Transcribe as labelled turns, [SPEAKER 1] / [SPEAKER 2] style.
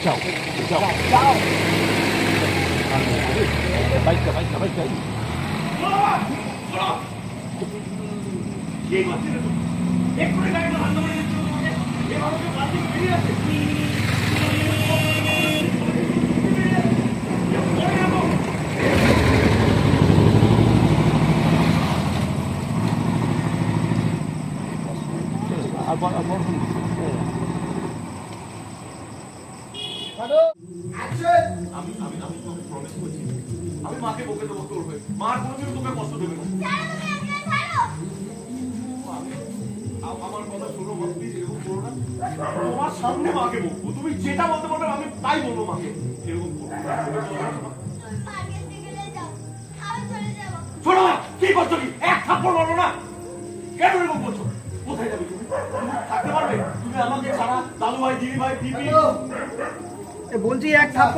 [SPEAKER 1] Chào, chào, chào. Baik, baik, baik, baik.
[SPEAKER 2] আমি মাকে বকে দেবো তোর হয়ে, মা কোনোদিন তোকে কষ্ট দেবে না। আমার কথা শোনো মা, প্লিজ এরকম করো না। তোমার সামনে মাকে বকবো, তুমি যেটা বলতে পারবে আমি তাই বলবো মাকে। এরকম করো শোনো, কি করছো কি? এক থাপ্পড় মারো না, কেন এরকম করছো? কোথায় যাবে তুমি? থাকতে পারবে তুমি আমাকে ছাড়া? দাদু ভাই, দিদি ভাই, দিদি
[SPEAKER 3] বলছি এক থাপ্পড়